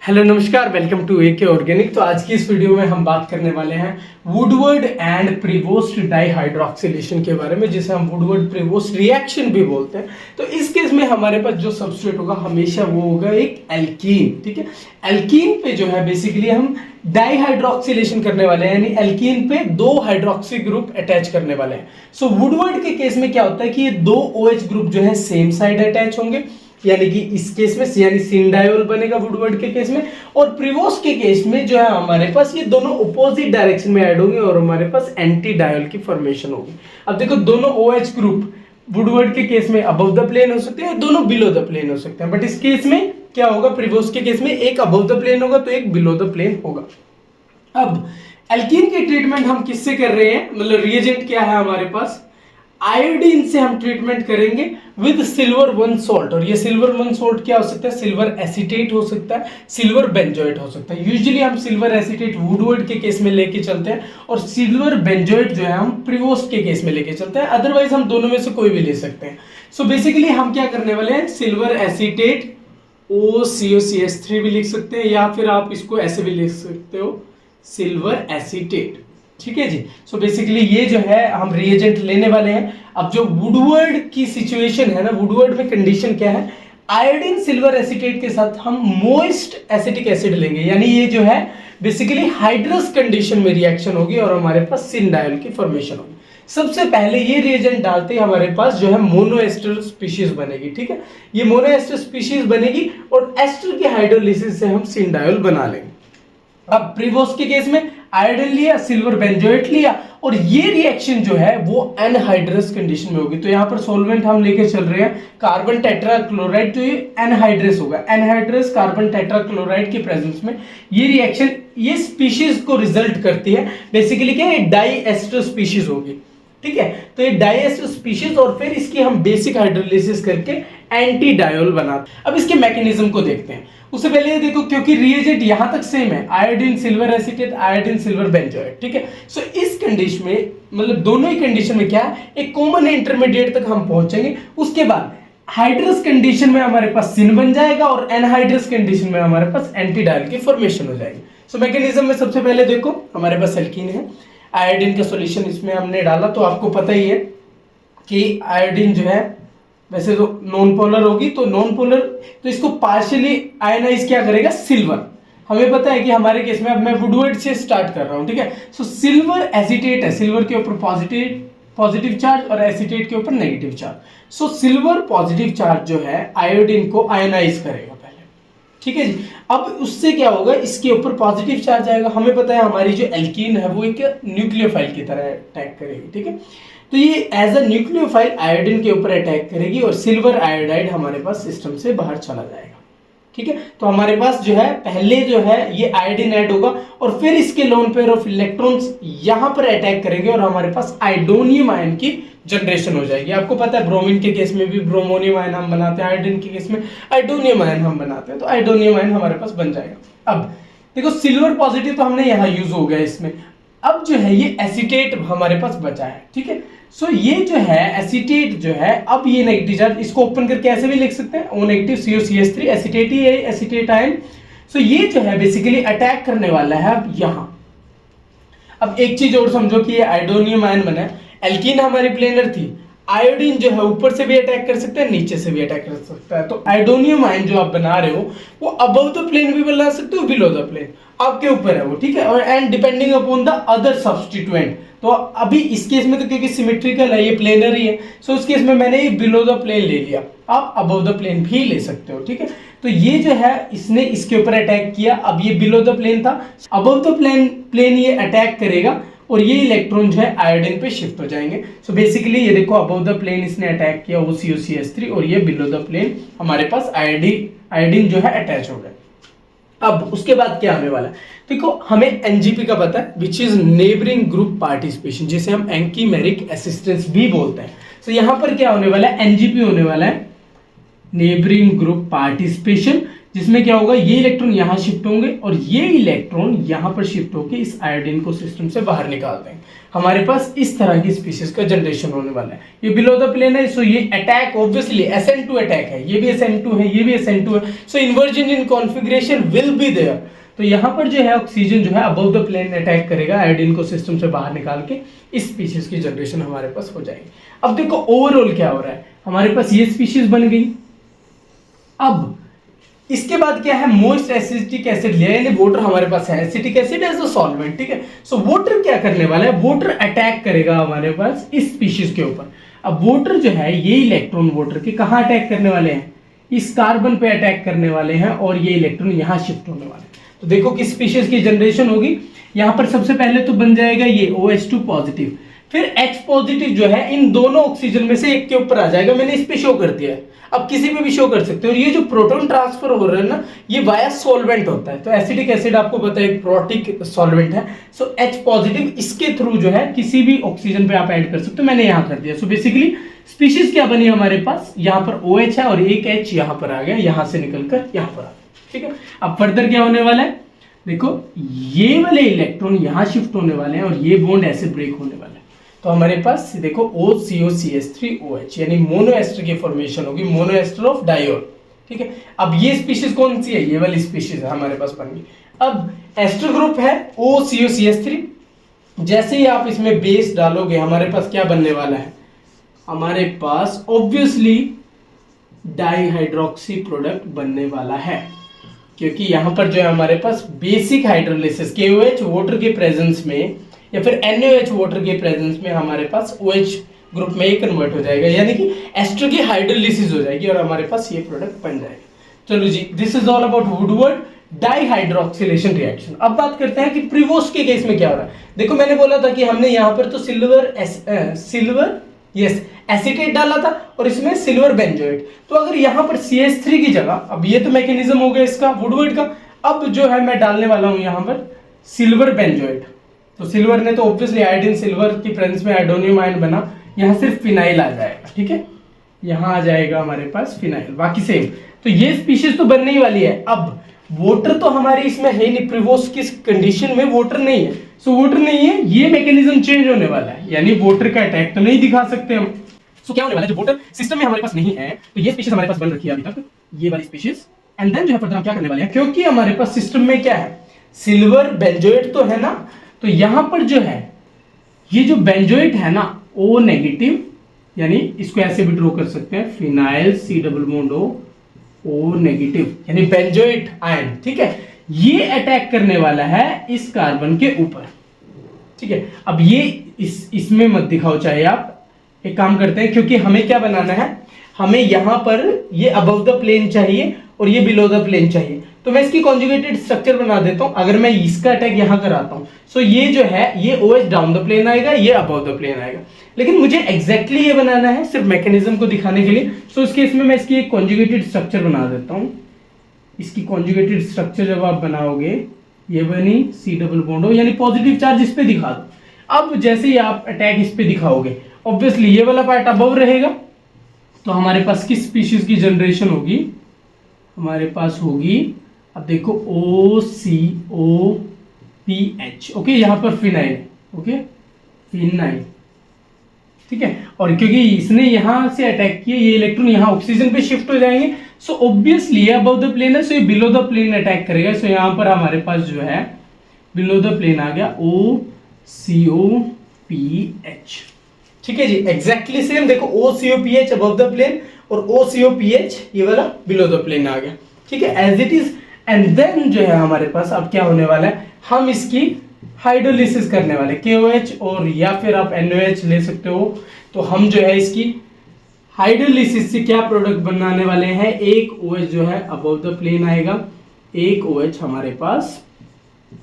Hello नमस्कार, welcome to AK organic. तो आज की इस वीडियो में हम बात करने वाले हैं वुडवर्ड एंड प्रीवोस्ट डाइहाइड्रोक्सिलेशन के बारे में, जिसे हम वुडवर्ड प्रीवोस्ट रिएक्शन भी बोलते हैं। तो इस केस में हमारे पास जो सबस्ट्रेट होगा हमेशा वो होगा एक एल्कीन। ठीक है, एल्कीन पे जो है बेसिकली हम डाइहाइड्रोक्सिलेशन करने वाले हैं, यानी एल्कीन पे दो हाइड्रोक्सी ग्रुप अटैच करने वाले हैं। सो वुडवर्ड के केस में क्या होता है कि ये दो OH ग्रुप जो है सेम साइड अटैच होंगे, यानी कि इस केस में यानी सिंडायोल बनेगा वुडवर्ड के केस में। और प्रीवोस्ट के केस में जो है हमारे पास ये दोनों ऑपोजिट डायरेक्शन में ऐड होंगे और हमारे पास एंटी डायोल की फॉर्मेशन होगी। अब देखो, दोनों OH ग्रुप वुडवर्ड के केस में अबव द प्लेन हो सकते हैं, दोनों बिलो द प्लेन हो सकते हैं, बट इस केस में क्या होगा, प्रीवोस्ट के केस में एक अबव द प्लेन होगा तो एक बिलो द प्लेन होगा। अब एल्कीन की ट्रीटमेंट हम किससे कर रहे हैं, मतलब रिएजेंट क्या है हमारे पास, आयोडीन से हम ट्रीटमेंट करेंगे विद सिल्वर 1 सॉल्ट। और ये सिल्वर 1 सॉल्ट क्या हो सकता है, सिल्वर एसीटेट हो सकता है, सिल्वर बेंजोएट हो सकता है। यूजुअली हम सिल्वर एसीटेट वुडवर्ड के केस में लेके चलते हैं और सिल्वर बेंजोएट जो है हम प्रीवोस्ट के केस में लेके चलते हैं, अदरवाइज हम दोनों में से कोई भी ले सकते हैं। सो बेसिकली हम क्या करने वाले हैं, सिल्वर एसीटेट OCOCH3 भी लिख सकते हैं, या फिर आप इसको ऐसे भी लिख सकते हो, सिल्वर एसीटेट। ठीक है जी। सो बेसिकली ये जो है हम रिएजेंट लेने वाले हैं। अब जो वुडवर्ड की सिचुएशन है ना, वुडवर्ड में कंडीशन क्या है, आयोडीन सिल्वर एसीटेट के साथ हम मोइस्ट एसिटिक एसिड लेंगे, यानी ये जो है बेसिकली हाइड्रस कंडीशन में रिएक्शन होगी और हमारे पास सिंडायोल की फॉर्मेशन होगी। सबसे पहले ये रिएजेंट डालते ही हमारे पास जो है मोनोएस्टर स्पीशीज बनेगी। ठीक है, ये मोनोएस्टर स्पीशीज बनेगी और एस्टर की हाइड्रोलिसिस से हम सिंडायोल बना लेंगे। अब प्रीवोस्ट के केस में आयोडीन लिया, सिल्वर बेंजोएट लिया, और ये रिएक्शन जो है वो एनहाइड्रस कंडीशन में होगी। तो यहाँ पर सॉल्वेंट हम लेके चल रहे हैं कार्बन टेट्राक्लोराइड, तो ये एनहाइड्रस होगा। एनहाइड्रस कार्बन टेट्राक्लोराइड के प्रेजेंस में ये रिएक्शन ये स्पीशीज को रिजल्ट करती है। बेसिकली क्या है, डाइएस्टर स्पीशीज होगी। ठीक है, तो ये डाइएस्टर स्पीशीज और फिर इसकी हम बेसिक हाइड्रोलिसिस करके एंटी डायोल बनाते हैं। अब इसके मैकेनिज्म को देखते हैं। उससे पहले ये देखो, क्योंकि रिएजेंट यहां तक सेम है, iodine silver acetate, iodine silver benzoate. ठीक है, सो इस कंडीशन में मतलब दोनों ही कंडीशन में क्या है, एक कॉमन इंटरमीडिएट तक हम पहुंचेंगे। उसके बाद हाइड्रस कंडीशन में हमारे पास सिन बन जाएगा और एनहाइड्रस कंडीशन में हमारे पास एंटी डायोल की फॉर्मेशन हो जाएगी। सो मैकेनिज्म में सबसे पहले देखो, हमारे पास एल्कीन है, आयोडीन का सॉल्यूशन इसमें हमने डाला, तो आपको पता ही है कि आयोडीन जो है वैसे तो नॉन पोलर होगी, तो नॉन पोलर तो इसको पार्शियली आयनाइज क्या करेगा, सिल्वर। हमें पता है कि हमारे केस में अब मैं वुडवर्ड से स्टार्ट कर रहा हूं। ठीक है, सो सिल्वर एसीटेट है, सिल्वर के ऊपर पॉजिटिव चार्ज और एसीटेट के ऊपर नेगेटिव चार्ज। सो सिल्वर पॉजिटिव चार्ज जो है आयोडीन को आयनाइज करेगा पहले। ठीक है जी, अब उससे क्या होगा, इसके ऊपर पॉजिटिव चार्ज आएगा। हमें पता है हमारी जो एल्कीन है वो एक न्यूक्लियोफाइल की तरह अटैक करेगी। ठीक है, तो ये एज अ न्यूक्लियोफाइल आयोडीन के ऊपर अटैक करेगी और सिल्वर आयोडाइड हमारे पास सिस्टम से बाहर चला जाएगा। ठीक है, तो हमारे पास जो है पहले जो है ये आयोडीन ऐड होगा और फिर इसके लोन पेयर ऑफ इलेक्ट्रॉन्स यहां पर अटैक करेंगे और हमारे पास आयोडोनियम आयन की जनरेशन हो जाएगी। आपको पता है ब्रोमीन के केस में भी ब्रोमोनियम आयन हम बनाते हैं, आयोडीन के केस में आयोडोनियम आयन हम बनाते हैं, तो आयोडोनियम आयन हमारे पास बन जाएगा। अब देखो, सिल्वर पॉजिटिव तो हमने यहाँ यूज हो गया इसमें। अब जो है ये एसीटेट हमारे पास बचा है। ठीक है, सो ये जो है एसीटेट जो है, अब ये नेगेटिव चार्ज, इसको ओपन करके ऐसे भी लिख सकते हैं, O नेगेटिव COCH3 एसीटेट ही है, एसीटेट आयन। सो ये जो है बेसिकली अटैक करने वाला है अब यहाँ। अब एक चीज और समझो कि ये आयोडोनियम आयन बना है, एल्कीन हमारी प्लेनर थी, आयोडीन जो है ऊपर से भी अटैक कर सकता है, नीचे से भी अटैक कर सकता है। तो आयोडोनियम आयन जो आप बना रहे हो वो अबव द प्लेन भी बना सकते हो, बिलो द प्लेन, आपके ऊपर है वो। ठीक है, और and depending upon the other substituent. तो अभी इस केस में तो क्योंकि सिमेट्रिकल है, ये प्लेनर ही है, सो इस केस में मैंने ये बिलो द प्लेन ले लिया, आप अबव द प्लेन भी ले सकते हो। ठीक है, तो ये जो है इसने इसके ऊपर अटैक किया, अब ये बिलो द प्लेन था, अबव द प्लेन ये अटैक करेगा और ये इलेक्ट्रॉन जो है आयोडीन पे शिफ्ट हो जाएंगे। सो बेसिकली ये देखो, अबव द प्लेन इसने अटैक किया OCOCH3 और ये बिलो द प्लेन हमारे पास आयोडीन जो है अटैच हो गया। अब उसके बाद क्या होने वाला है, देखो हमें NGP का पता है, which is neighbouring group participation, जिसे हम एंकीमेरिक असिस्टेंस भी बोलते हैं। सो यहाँ पर क्या होने वाला है, NGP होने वाला है, नेबरिंग ग्रुप पार्टिसिपेशन, जिसमें क्या होगा, ये इलेक्ट्रॉन यहाँ शिफ्ट होंगे और ये इलेक्ट्रॉन यहाँ पर शिफ्ट होकर इस आयोडीन को सिस्टम से बाहर निकाल देंगे। हमारे पास इस तरह की स्पीशीज का जनरेशन होने वाला है। ये बिलो द प्लेन है, सो ये अटैक ऑब्वियसली SN2 अटैक है, ये भी SN2 है, ये भी SN2 है, so inversion in configuration will be there. तो यहाँ पर जो है ऑक्सीजन जो है अबव द प्लेन अटैक करेगा, आयोडीन को सिस्टम से बाहर निकाल के इस स्पीशीज की जनरेशन हमारे पास हो जाएगी। अब देखो ओवरऑल क्या हो रहा है, हमारे पास ये स्पीशीज बन गई। अब इसके बाद क्या है, मोस्ट एसिटिक एसिड लिया, यानी वाटर हमारे पास है, acetic acid as a solvent, ठीक है। सो वाटर क्या करने वाला है, वाटर अटैक करेगा हमारे पास इस स्पीशीज के ऊपर। अब वाटर जो है, ये इलेक्ट्रॉन वाटर के कहां अटैक करने वाले हैं, इस कार्बन पे अटैक करने वाले हैं और ये इलेक्ट्रॉन यहां शिफ्ट होने वाले हैं। तो देखो किस स्पीशीज की जनरेशन होगी, यहां पर सबसे पहले तो बन जाएगा ये OH2 पॉजिटिव, फिर H पॉजिटिव जो है इन दोनों ऑक्सीजन में से एक के ऊपर आ जाएगा। मैंने इस पे शो कर दिया है, अब किसी पे भी शो कर सकते हो। और ये जो प्रोटॉन ट्रांसफर हो रहा है ना, ये वाया सॉल्वेंट होता है। तो एसिडिक एसिड आपको पता है एक प्रोटिक सॉल्वेंट है, सो H पॉजिटिव इसके थ्रू जो है किसी भी ऑक्सीजन पे आप ऐड कर सकते हो। मैंने यहां कर दिया। सो बेसिकली स्पीशीज क्या बनी हमारे पास, यहां पर OH है और एक H यहां पर आ गया, यहां से निकलकर यहां पर आ गया, ठीक है। अब फर्दर क्या होने वाला है, देखो ये वाले इलेक्ट्रॉन यहां शिफ्ट होने वाले हैं और ये बॉन्ड ऐसे ब्रेक होने वाला है। तो हमारे पास देखो OCOCH3OH यानी मोनो एस्टर की फॉर्मेशन होगी, मोनो एस्टर ऑफ डायोल, ठीक है। अब ये स्पीशीज कौन सी है, ये वाली स्पीशीज है हमारे पास बन गई। अब एस्टर ग्रुप है OCOCH3, जैसे ही आप इसमें बेस डालोगे हमारे पास क्या बनने वाला है, हमारे पास ऑब्वियसली डाइहाइड्रोक्सी प्रोडक्ट बनने वाला है, क्योंकि यहां पर जो है हमारे पास बेसिक हाइड्रोलिसिस KOH वाटर के प्रेजेंस में या फिर NaOH वाटर के प्रेजेंस में हमारे पास OH ग्रुप में ही कन्वर्ट हो जाएगा, यानी कि एस्टर की हाइड्रोलिसिस हो जाएगी और हमारे पास ये प्रोडक्ट बन जाएगा। चलो जी, this is all about Woodward dihydroxylation reaction. अब बात करते हैं कि प्रीवोस्ट के केस में क्या हो रहा है। देखो मैंने बोला था कि हमने यहाँ पर तो सिल्वर एसीटेट डाला था और इसमें सिल्वर बेंजोएट। तो अगर यहाँ पर CH3 की जगह, अब ये तो मैकेनिज्म हो गया इसका वुडवर्ड का, अब जो है मैं डालने वाला हूँ यहाँ पर सिल्वर बेंजोएट। तो सिल्वर ने तो ऑब्वियसली आयोडीन सिल्वर की प्रेजेंस में आयोडोनियम आयन बना, यहाँ सिर्फ फिनाइल आ जाएगा, ठीक है, यहाँ आ जाएगा हमारे पास फिनाइल, बाकी सेम। तो ये स्पीशीज तो बनने ही वाली है। अब वाटर तो हमारे इसमें है नहीं, प्रीवोस्ट की कंडीशन में वाटर नहीं है, सो वाटर नहीं है, ये मैकेनिज्म चेंज होने वाला है, यानी वाटर का अटैक तो नहीं दिखा सकते हम। सो क्या होने वाला है, जो वाटर सिस्टम में हमारे पास नहीं है, तो ये स्पीशीज हमारे पास बन रखी है अभी तक, ये वाली स्पीशीज। एंड देन जो है फर्दर हम क्या करने वाले हैं, क्योंकि हमारे पास सिस्टम में क्या है, सिल्वर बेंजोएट तो है ना, तो यहां पर जो है ये जो बेंजोएट है ना O नेगेटिव, यानी इसको ऐसे भी ड्रॉ कर सकते हैं, phenyl C double bond O negative, यानी बेंजोएट आयन, ठीक है, ये अटैक करने वाला है इस कार्बन के ऊपर, ठीक है। अब ये इसमें मत दिखाओ, चाहे आप एक काम करते हैं, क्योंकि हमें क्या बनाना है, हमें यहां पर ये अबव द प्लेन चाहिए और ये बिलो द प्लेन चाहिए। तो मैं इसकी कॉन्जुगेटेड स्ट्रक्चर बना देता हूं। अगर मैं इसका अटैक यहां कराता हूं, सो ये जो है ये OH डाउन द प्लेन आएगा, ये अबव द प्लेन आएगा। लेकिन मुझे एग्जैक्टली ये बनाना है सिर्फ मैकेनिज्म को दिखाने के लिए। सो इस केस में मैं इसकी एक कॉन्जुगेटेड स्ट्रक्चर बना देता हूं। इसकी कॉन्जुगेटेड स्ट्रक्चर जब आप बनाओगे, ये बनी C डबल बॉन्ड O, यानी पॉजिटिव चार्ज इस पे दिखा दो। अब जैसे ही आप अटैक इस पे दिखाओगे, ऑब्वियसली ये वाला पार्ट अबव रहेगा, तो हमारे पास किस स्पीशीज की जनरेशन होगी, हमारे पास होगी, अब देखो OCOPH, ओके, यहां पर फिनाइल, ओके, फिनाइल, ठीक है। और क्योंकि इसने यहां से अटैक किया, ये इलेक्ट्रॉन यहां ऑक्सीजन पे शिफ्ट हो जाएंगे, सो ऑब्वियसली ये अबव द प्लेन है, सो ये बिलो द प्लेन अटैक करेगा। सो यहां पर हमारे पास जो है बिलो द प्लेन आ गया OCOPH, ठीक है जी, एग्जैक्टली सेम। देखो OCOPH अबव द प्लेन और OCOPH ये वाला बिलो द प्लेन आ गया, ठीक है, as it is. And then जो है हमारे पास अब क्या होने वाला है, हम इसकी हाइड्रोलिसिस करने वाले, KOH और या फिर आप NaOH ले सकते हो। तो हम जो है इसकी हाइड्रोलिसिस से क्या प्रोडक्ट बनाने वाले हैं, एक OH जो है अबव द प्लेन आएगा, एक OH हमारे पास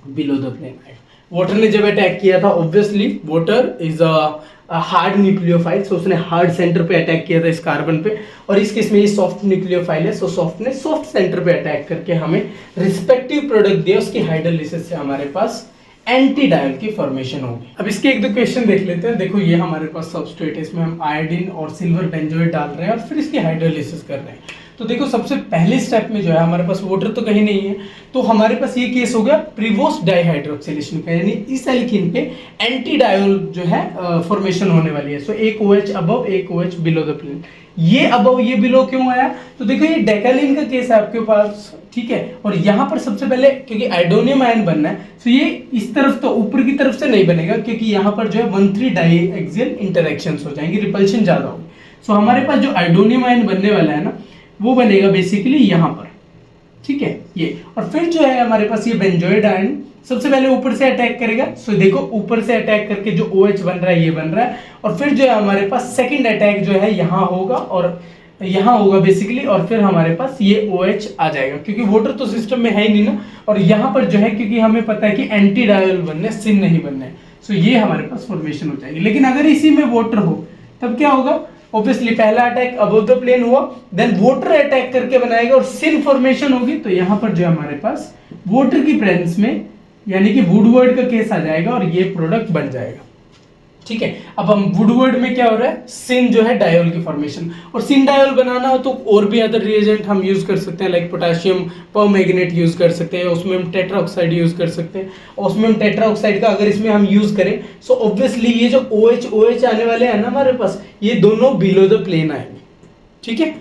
बिलो द प्लेन आएगा। वाटर ने जब अटैक किया था, obviously water is a hard nucleophile, so उसने हार्ड सेंटर पे अटैक किया था इस कार्बन पे, और इस केस में ये सॉफ्ट न्यूक्लियोफाइल है, सो सॉफ्ट ने सॉफ्ट सेंटर पे अटैक करके हमें रिस्पेक्टिव प्रोडक्ट दिया, उसकी हाइड्रोलिसिस से हमारे पास एंटी डायल की फॉर्मेशन होगी। अब इसके एक दो क्वेश्चन देख लेते हैं। देखो ये हमारे पास सबस्ट्रेट है, इसमें हम आयोडीन और सिल्वर बेंजोएट डाल रहे हैं और फिर इसकी हाइड्रोलिसिस कर रहे हैं। तो देखो सबसे पहले स्टेप में जो है हमारे पास वाटर तो कहीं नहीं है, तो हमारे पास ये केस हो गया प्रीवोस्ट डाइहाइड्रोक्सिलेशन का, यानी इस एल्कीन पे एंटी डायोल जो है फॉर्मेशन होने वाली है। सो एक OH अबव एक OH बिलो द प्लेन। ये अबव ये बिलो क्यों आया, तो देखो ये डेकालीन का केस है आपके पास, ठीक है। और यहाँ पर सबसे पहले क्योंकि आयोडोनियम आयन बनना है, तो ये इस तरफ तो ऊपर की तरफ से नहीं बनेगा, क्योंकि यहाँ पर जो है 1,3 डाई एक्सियल इंटरेक्शंस हो जाएंगी, रिपल्शन ज्यादा होगी। सो हमारे पास जो आयोडोनियम आयन बनने वाला है ना, वो बनेगा बेसिकली यहाँ पर, ठीक है ये। और फिर जो है हमारे पास ये बेंजोइड आयन सबसे पहले ऊपर से अटैक करेगा। सो देखो ऊपर से अटैक करके जो OH बन रहा है ये बन रहा है, और फिर जो है हमारे पास सेकंड अटैक जो है यहाँ होगा और यहाँ होगा बेसिकली, और फिर हमारे पास ये OH आ जाएगा, क्योंकि वाटर तो सिस्टम में है ही नहीं ना। और यहाँ पर जो है क्योंकि हमें पता है कि एंटी डायोल बनने, सिन नहीं बनना है, सो ये हमारे पास फॉर्मेशन हो जाएगी। लेकिन अगर इसी में वाटर हो तब क्या होगा, ऑब्वियसली पहला अटैक अबव द प्लेन हुआ, देन वाटर अटैक करके बनाएगा और सिन फॉर्मेशन होगी, तो यहाँ पर जो हमारे पास वाटर की प्रेजेंस में यानी कि वुडवर्ड का केस आ जाएगा और ये प्रोडक्ट बन जाएगा, ठीक है। अब हम वुडवर्ड में क्या हो रहा है, सिन जो है डायोल की फॉर्मेशन, और सिन डायोल बनाना हो तो और भी अदर रिएजेंट हम यूज कर सकते हैं, लाइक पोटेशियम परमैंगनेट यूज कर सकते हैं, ऑस्मियम टेट्राऑक्साइड यूज कर सकते हैं। ऑस्मियम टेट्राऑक्साइड का अगर इसमें हम यूज करें, सो ऑब्वियसली ये जो OH आने वाले हैं ना हमारे पास, ये दोनों बिलो द प्लेन आएंगे, ठीक है।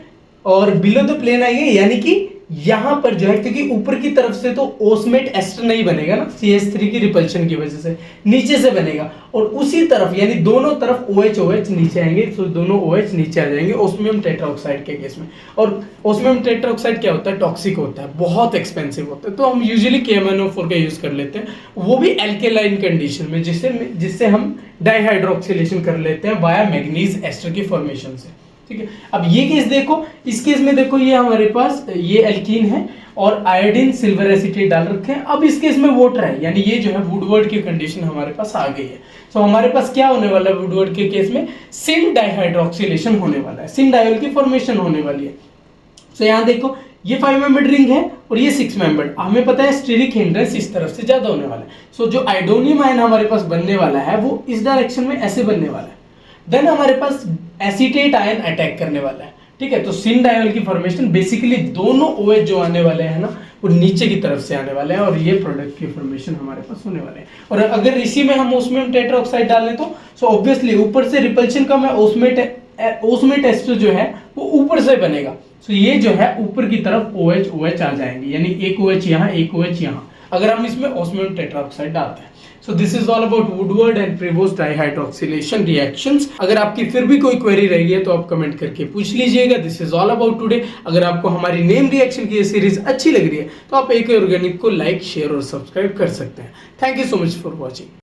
और बिलो द प्लेन आएंगे यानी कि यहां पर जो है, क्योंकि ऊपर की तरफ से तो ओस्मेट एस्टर नहीं बनेगा ना, CH3 की रिपल्शन की वजह से, नीचे से बनेगा, और उसी तरफ यानी दोनों तरफ OH नीचे आएंगे, तो दोनों OH नीचे आ जाएंगे ओस्मियम टेट्राऑक्साइड के केस में। और ओस्मियम टेट्राऑक्साइड क्या होता है, टॉक्सिक होता है, बहुत एक्सपेंसिव होता है, तो हम यूजुअली KMnO4 का यूज कर लेते हैं, वो भी एल्केलाइन कंडीशन में, जिससे हम डाइहाइड्रोक्सिलेशन कर लेते हैं वाया मैग्नीज एस्टर की फॉर्मेशन से, ठीक है। अब ये केस देखो, इस केस में देखो ये हमारे पास ये एल्कीन है और आयोडीन सिल्वर एसिटेट डाल रखे हैं। अब इस केस में वाटर है, यानी ये जो है वुडवर्ड की कंडीशन हमारे पास आ गई है। तो हमारे पास क्या होने वाला है वुडवर्ड के केस में, सिन डाइहाइड्रोक्सिलेशन होने वाला है, सिन डायोल की फॉर्मेशन होने वाली है। तो यहाँ देखो ये 5 मेंबर्ड रिंग है और ये 6 मेंबर्ड, हमें पता है स्टेरिक हिंड्रेंस इस तरफ से ज्यादा होने वाला है। सो जो आयोडोनियम आयन हमारे पास बनने वाला है वो इस डायरेक्शन में ऐसे बनने वाला है, देन हमारे पास एसीटेट आयन अटैक करने वाला है, ठीक है। तो सिन डायोल की फॉर्मेशन बेसिकली दोनों OH जो आने वाले हैं ना, वो नीचे की तरफ से आने वाले हैं, और ये प्रोडक्ट की फॉर्मेशन हमारे पास होने वाले हैं। और अगर इसी में हम ओस्मियम टेट्राऑक्साइड डालें तो सो ऑब्वियसली ऊपर से रिपल्शन कम है, ओस्मेट एस्टर जो है वो ऊपर से बनेगा। सो ये जो है ऊपर की तरफ OH आ जाएंगे, यानी एक OH यहाँ एक OH यहाँ, अगर हम इसमें ओस्मियम टेट्राऑक्साइड डालते हैं। So this is all about Woodward and Prevost dihydroxylation reactions। अगर आपकी फिर भी कोई क्वेरी रही है तो आप कमेंट करके पूछ लीजिएगा। This is all about today। अगर आपको हमारी नेम रिएक्शन की ये सीरीज अच्छी लग रही है तो आप AK ऑर्गेनिक को लाइक, शेयर और सब्सक्राइब कर सकते हैं। Thank you so much for watching.